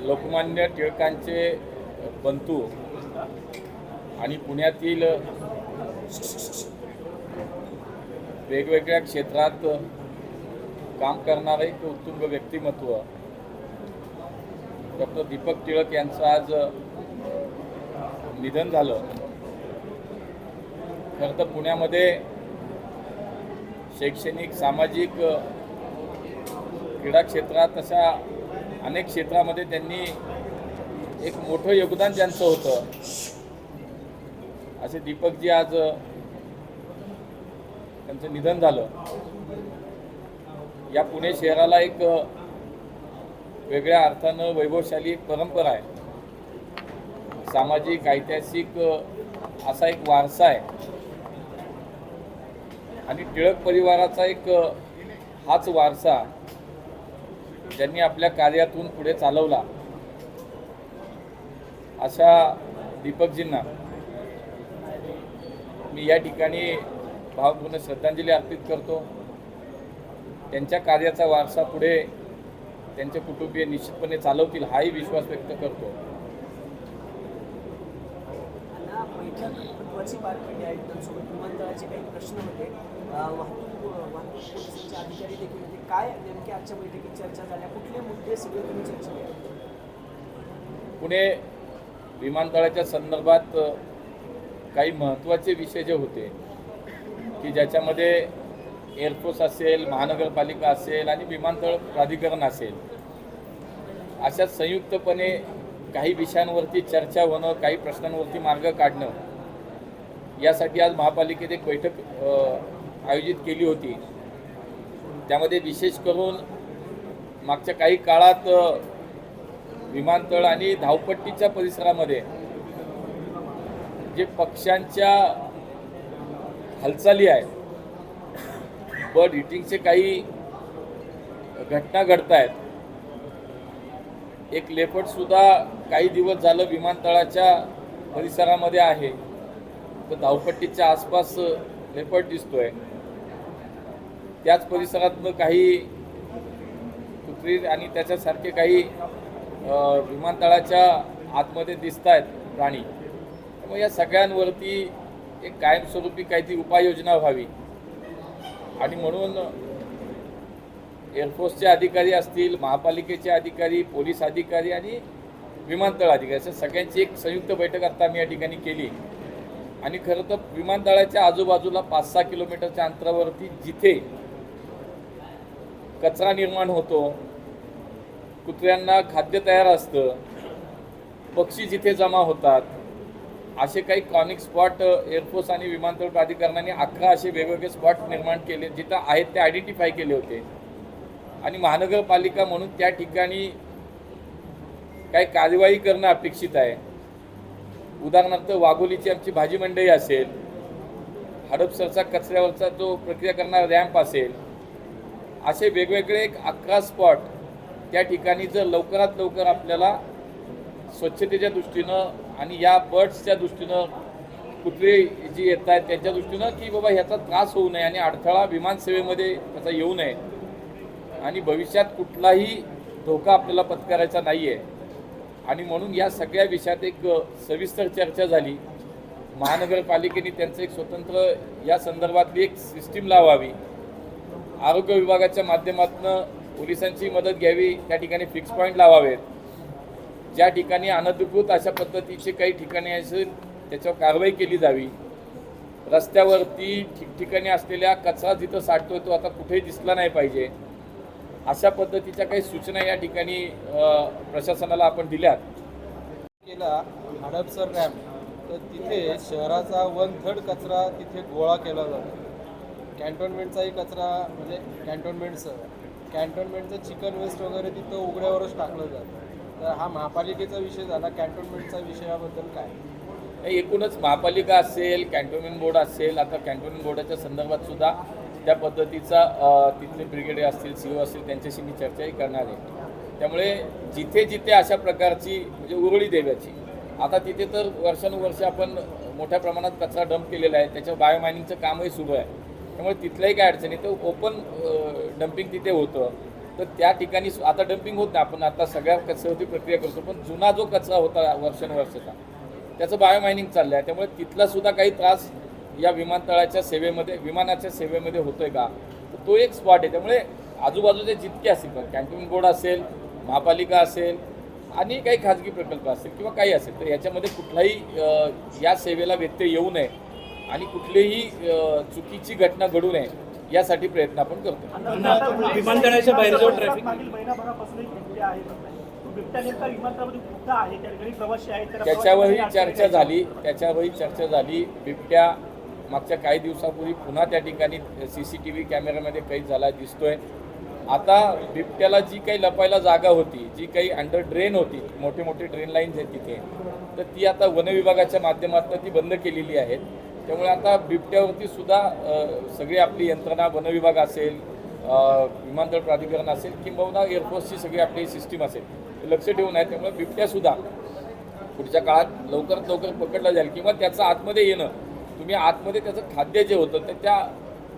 लोकमान्य टिळकांचे बंधू आणि पुण्यातील वेगवेगळ्या क्षेत्रात काम करणारे एक उत्तुंग व्यक्तिमत्व डॉक्टर दीपक टिळक यांचं आज निधन झालं। खरं तर पुण्यामध्ये शैक्षणिक, सामाजिक, क्रीडा क्षेत्रात अशा अनेक क्षेत्रामध्ये त्यांनी एक मोठं योगदान त्यांचं होतं। असे दीपकजी आज त्यांचं निधन झालं। या पुणे शहराला एक वेगळ्या अर्थानं वैभवशाली एक परंपरा आहे, सामाजिक, ऐतिहासिक असा एक वारसा आहे आणि टिळक परिवाराचा एक हाच वारसा ज्यांनी आपल्या कार्यातून पुढे चालवला। अशा दीपकजींना मी या ठिकाणी भावपूर्ण श्रद्धांजली अर्पित करतो। त्यांच्या कार्याचा वारसा पुढे त्यांचे कुटुंबीय निश्चितपणे चालवतील हाही विश्वास व्यक्त करतो। विमानतळाचे काही प्रश्न होते, वाहतूक अधिकारी देखील होते। काय नेमके आजच्या बैठकीत चर्चा झाल्या, कुठले मुद्दे सगळे तुम्ही चर्चा केले? पुणे विमानतळाच्या संदर्भात काही महत्त्वाचे विषय जे होते की ज्याच्यामध्ये एअरफोर्स असेल, महानगरपालिका असेल आणि विमानतळ प्राधिकरण असेल, अशा संयुक्तपणे काही विषयांवरती चर्चा होणं, काही प्रश्नांवरती मार्ग काढणं, यासाठी आज महापालिकेत एक बैठक आयोजित केली होती। त्यामध्ये विशेष करून मागच्या काही काळात विमानतळ आणि धावपट्टीच्या परिसरामध्ये जे पक्ष्यांच्या हालचाली आहेत, बर्ड हिटिंगचे काही घटना घडत आहेत। एक लेपर्डसुद्धा काही दिवस झालं विमानतळाच्या परिसरामध्ये आहे, तर धावपट्टीच्या आसपास लेपर्ड दिसतोय। त्याच परिसरातनं काही कुत्री आणि त्याच्यासारखे काही विमानतळाच्या आतमध्ये दिसत आहेत प्राणी। त्यामुळे या सगळ्यांवरती एक कायमस्वरूपी काहीतरी उपाययोजना व्हावी आणि म्हणून एअरफोर्सचे अधिकारी असतील, महापालिकेचे अधिकारी, पोलीस अधिकारी आणि विमानतळ अधिकारी अशा सगळ्यांची एक संयुक्त बैठक आता आम्ही या ठिकाणी केली। आणि खरं तर विमानतळाच्या आजूबाजूला 5-6 किलोमीटरच्या अंतरावरती जिथे कचरा निर्माण होतो, कुत्र्यांना खाद्य तयार असतं, पक्षी जिथे जमा होतात, असे काही कॉनिक स्पॉट एअरफोर्स आणि विमानतळ प्राधिकरणाने 11 असे वेगवेगळे स्पॉट निर्माण केले, जिथं आहेत ते आयडेंटिफाय केले होते। आणि महानगरपालिका म्हणून त्या ठिकाणी काही कार्यवाही करणं अपेक्षित आहे। उदाहरणार्थ वाघोलीची आमची भाजी मंडई असेल, हडपसरचा कचऱ्यावरचा जो प्रक्रिया करणारा रॅम्प असेल, असे वेगवेगळे एक 11 स्पॉट त्या ठिकाणी जर लवकरात लवकर आपल्याला स्वच्छतेच्या दृष्टीनं आणि या बर्ड्सच्या दृष्टीनं, कुत्रे जी येत आहेत त्यांच्या दृष्टीनं की बाबा ह्याचा त्रास होऊ नये आणि अडथळा विमानसेवेमध्ये त्याचा येऊ नये आणि भविष्यात कुठलाही धोका आपल्याला पत्करायचा नाही आहे, आणि म्हणून या सगळ्या विषयात एक सविस्तर चर्चा झाली। महानगरपालिकेने त्यांचं एक स्वतंत्र या संदर्भातली एक सिस्टीम लावावी, आरोग्य विभागाच्या माध्यमातून पोलिसांची मदत घ्यावी, त्या ठिकाणी फिक्स पॉईंट लावावेत, ज्या ठिकाणी अनधिकृत अशा पद्धतीचे काही ठिकाणी असेल त्याच्यावर कारवाई केली जावी। रस्त्यावरती ठिकठिकाणी असलेल्या कचरा जिथं साठतोय तो आता कुठेही दिसला नाही पाहिजे, अशा पद्धतीच्या काही सूचना या ठिकाणी प्रशासनाला आपण दिल्यात। केला हडपसर रॅम्प, तर तिथे शहराचा 1/3 कचरा तिथे गोळा केला जातो। कॅन्टोन्मेंटचाही कचरा म्हणजे कॅन्टोन्मेंटचं चिकन वेस्ट वगैरे तिथं उघड्यावरच टाकलं जातं। तर हा महापालिकेचा विषय झाला, कॅन्टोन्मेंटचा विषयाबद्दल काय? एकूणच महापालिका असेल, कॅन्टोन्मेंट बोर्ड असेल, आता कॅन्टोन्मेंट बोर्डाच्या संदर्भात सुद्धा त्या पद्धतीचा तिथले ब्रिगेडियर असतील, CO असतील त्यांच्याशी मी चर्चाही करणार आहे। त्यामुळे जिथे जिथे अशा प्रकारची म्हणजे उरळी देव्याची, आता तिथे तर वर्षानुवर्ष आपण मोठ्या प्रमाणात कचरा डंप केलेला आहे, त्याच्यावर बायोमायनिंगचं कामही सुरू आहे. त्यामुळे तिथल्याही काय अडचणी तर ओपन डम्पिंग तिथे होतं, तर त्या ठिकाणी आता डम्पिंग होत नाही. आपण आता सगळ्या कचऱ्यावरती प्रक्रिया करतो, पण जुना जो कचरा होता वर्षानुवर्षाचा त्याचं बायोमायनिंग चाललं आहे. त्यामुळे तिथलासुद्धा काही त्रास या विमानाच्या सेवेमध्ये होतोय का, तर तो एक स्पॉट आहे. त्यामुळे आजूबाजूचे जितके असतील, कॅन्टोन्मेंट बोर्ड असेल, महापालिका असेल आणि काही खाजगी प्रकल्प असतील किंवा काही असेल, तर याच्यामध्ये कुठलाही या सेवेला व्यत्यय येऊ नये आणि कुठलीही चुकीची घटना घडू नये यासाठी प्रयत्न आपण करतो. विमानतळाच्या बाहेर जो ट्रॅफिक मागील महिनाभरापासून एक बिबट्या आहे, बिबट्या नेमका विमानतळामध्ये कुठला आहे, त्या ठिकाणी प्रवासी आहेत, त्याच्यावरही चर्चा झाली. बिबट्या मागच्या काही दिवसापूर्वी पुन्हा त्या ठिकाणी CCTV कॅमेऱ्यामध्ये कैद झाला दिसतोय. आता बिबट्याला जी काही लपायला जागा होती, जी काही अंडर ड्रेन होती, मोठे मोठे ड्रेन लाईन्स आहेत तिथे, तर ती आता वन विभागाच्या माध्यमातून ती बंद केलेली आहेत. त्यामुळे आता बिबट्यावरती सुद्धा सगळी आपली यंत्रणा, वन विभाग असेल, विमानतळ प्राधिकरण असेल किंबहुना एअरफोर्सची सगळी आपली सिस्टीम असेल, लक्ष ठेवून आहे. त्यामुळे बिबट्यासुद्धा पुढच्या काळात लवकरात लवकर पकडला जाईल किंवा त्याचं आतमध्ये येणं, तुम्ही आतमध्ये त्याचं खाद्य जे होतं ते त्या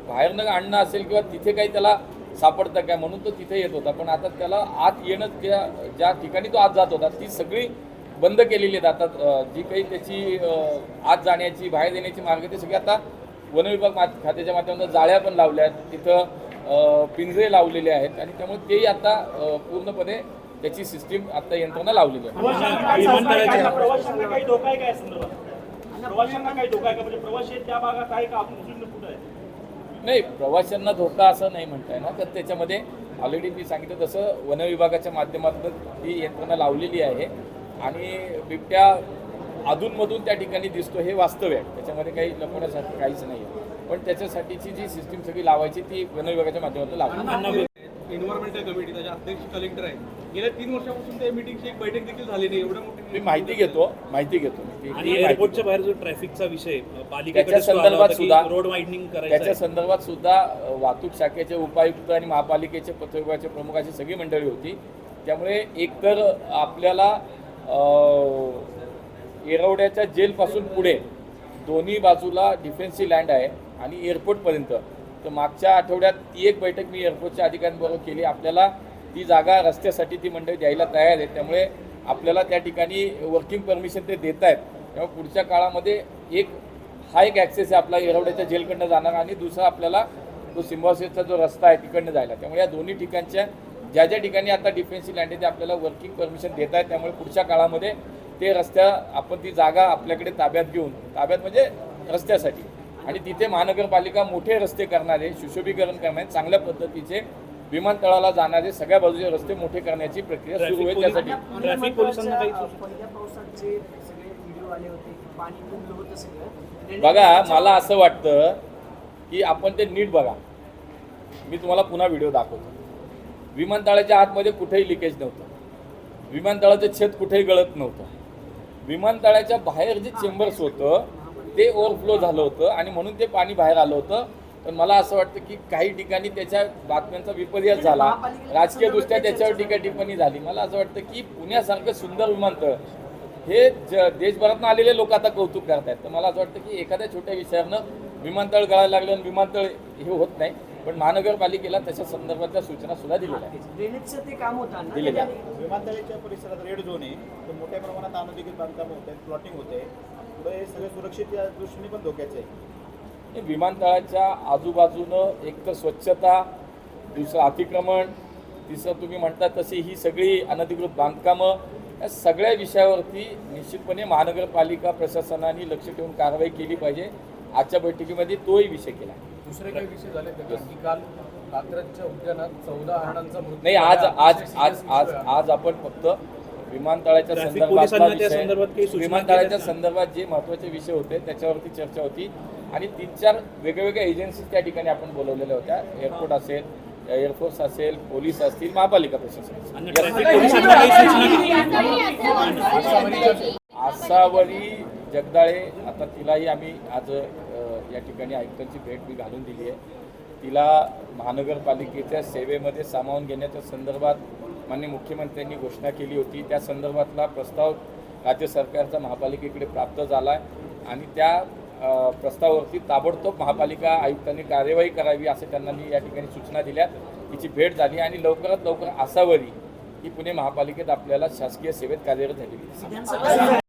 बाहेरनं आणणं असेल किंवा तिथे काही त्याला सापडतं काय म्हणून तो तिथे येत होता, पण आता त्याला आत येणं ज्या ठिकाणी तो आत जात होता ती सगळी बंद केलेली आहेत. आता जी काही त्याची आत जाण्याची बाहेर येण्याची मार्ग ते सगळे आता वन विभाग खात्याच्या माध्यमातून जाळ्या पण लावल्या आहेत, तिथं पिंजरे लावलेले आहेत आणि त्यामुळे तेही आता पूर्णपणे त्याची सिस्टीम आता यंत्रणा लावलेली आहे. प्रवाशांना काही धोका आहे काय संदर्भात? प्रवाशांना काही धोका आहे का, म्हणजे प्रवासी त्या भागात आहे का, अजून कुठं आहे? नाही, प्रवाशांना धोका असं नाही म्हणताय ना, तर त्याच्यामध्ये ऑलरेडी मी सांगितलं तसं वन विभागाच्या माध्यमातून ही यंत्रणा लावलेली आहे आणि बिबट्या अधूनमधून त्या ठिकाणी दिसतो हे वास्तव आहे. त्याच्यामध्ये काही लपवण्यासाठी काहीच नाही आहे, पण त्याच्यासाठीची जी सिस्टीम सगळी लावायची ती वन विभागाच्या माध्यमातून लावली. एन्व्हायरमेंटल कमिटी त्याचे अध्यक्ष कलेक्टर आहे, गेल्या 3 वर्षापासून त्या मीटिंगची एक बैठक देखील झाली नाही. एवढं मोठी मी माहिती घेतो आणि एअरपोर्टच्या बाहेर जो ट्रॅफिकचा विषय त्याच्या संदर्भात सुद्धा रोड वाईडनिंग करायचं त्याच्या संदर्भात सुद्धा वाहतूक शाखेचे उपायुक्त आणि महापालिकेचे पथविभागाचे प्रमुख अशी सगळी मंडळी होती. त्यामुळे एकतर आपल्याला येरवड्याच्या जेलपासून पुढे दोन्ही बाजूला डिफेन्सची लँड आहे आणि एअरपोर्टपर्यंत, तर मागच्या आठवड्यात ती एक बैठक मी एअरपोर्टच्या अधिकाऱ्यांबरोबर केली. आपल्याला ती जागा रस्त्यासाठी ती मंडळी द्यायला तयार आहे, त्यामुळे आपल्याला त्या ठिकाणी वर्किंग परमिशन ते देत आहेत. त्यामुळे पुढच्या काळामध्ये एक ॲक्सेस आहे आपला येरवड्याच्या जेलकडनं जाणार आणि दुसरा आपल्याला तो सिम्बॉसिसचा जो रस्ता आहे तिकडनं जायला. त्यामुळे या दोन्ही ठिकाणच्या ज्या ठिकाणी आता डिफेन्सची लँड आहे ते आपल्याला वर्किंग परमिशन देत आहेत. त्यामुळे पुढच्या काळामध्ये ते आपण ती जागा आपल्याकडे ताब्यात घेऊन, ताब्यात म्हणजे रस्त्यासाठी, आणि तिथे महानगरपालिका मोठे रस्ते करणारे, सुशोभीकरण करणारे, चांगल्या पद्धतीचे विमानतळाला जाणारे सगळ्या बाजूचे रस्ते मोठे करण्याची प्रक्रिया सुरू होईल. त्यासाठी ट्रॅफिक पोलिसांना काही पहिल्या पावसात जे सगळे व्हिडिओ आले होते, पाणी फुललं होतं सगळं, बघा, मला असं वाटतं की आपण ते नीट बघा. मी तुम्हाला पुन्हा व्हिडिओ दाखवतो. विमानतळाच्या आतमध्ये कुठेही लिकेज नव्हतं, विमानतळाचं छत कुठेही गळत नव्हतं, विमानतळाच्या बाहेर जे चेंबर्स होतं ते ओव्हरफ्लो झालं होतं आणि म्हणून ते पाणी बाहेर आलं होतं. पण मला असं वाटतं की काही ठिकाणी त्याच्या बातम्यांचा विपर्यास झाला, राजकीयदृष्ट्या त्याच्यावर टीका टिप्पणी झाली. मला असं वाटतं की पुण्यासारखं सुंदर विमानतळ हे देशभरातून आलेले लोक आता कौतुक करत आहेत. तर मला असं वाटतं की एखाद्या छोट्या विषयानं विमानतळ गळायला लागलं आणि विमानतळ हे होत नाही, पण महानगरपालिकेला त्याच्या संदर्भातल्या सूचना सुद्धा दिलेल्या आहेत. ड्रेनेजचं ते काम होतं ना, दिलेल्या विमानतळाच्या परिसरात रेड झोन आहे, तर मोठ्या प्रमाणात अनधिकृत बांधकाम होत आहेत, प्लॉटिंग होते, पुढे हे सगळं सुरक्षित या दृष्टीने पण धोक्याचं आहे. विमानतळाच्या आजूबाजूनं एक तर स्वच्छता, दुसरं अतिक्रमण, तिसरं तुम्ही म्हणता तशी ही सगळी अनधिकृत बांधकामं, या सगळ्या विषयावरती निश्चितपणे महानगरपालिका प्रशासनाने लक्ष ठेवून कारवाई केली पाहिजे. आजच्या बैठकीमध्ये तोही विषय केला. दुसरे काही विषय झाले की काल कात्रजच्या उद्यानात 14 हरणांचा मृत्यू. नाही, आज आपण फक्त विमानतळाच्या संदर्भात जे महत्त्वाचे विषय होते त्याच्यावरती चर्चा होती आणि 3-4 वेगवेगळ्या एजन्सीज त्या ठिकाणी आपण बोलवलेल्या होत्या. एअरपोर्ट असेल, एअरफोर्स असेल, पोलीस असतील, महापालिका प्रशासन. आसावरी जगदाळे, आता तिलाही आम्ही आज या ठिकाणी आयुक्तांची भेट मी घालून दिली आहे. तिला महानगरपालिकेच्या सेवेमध्ये सामावून घेण्याच्या संदर्भात माननीय मुख्यमंत्र्यांनी घोषणा केली होती. त्या संदर्भातला प्रस्ताव राज्य सरकारचा महापालिकेकडे प्राप्त झाला आहे. आणि त्या प्रस्तावावरती ताबडतोब महापालिका आयुक्तांनी कार्यवाही करावी असं त्यांना मी या ठिकाणी सूचना दिल्या. तिची भेट झाली आणि लवकरात लवकर आसावरी ही पुणे महापालिकेत आपल्याला शासकीय सेवेत कार्यरत झालेली दिसेल.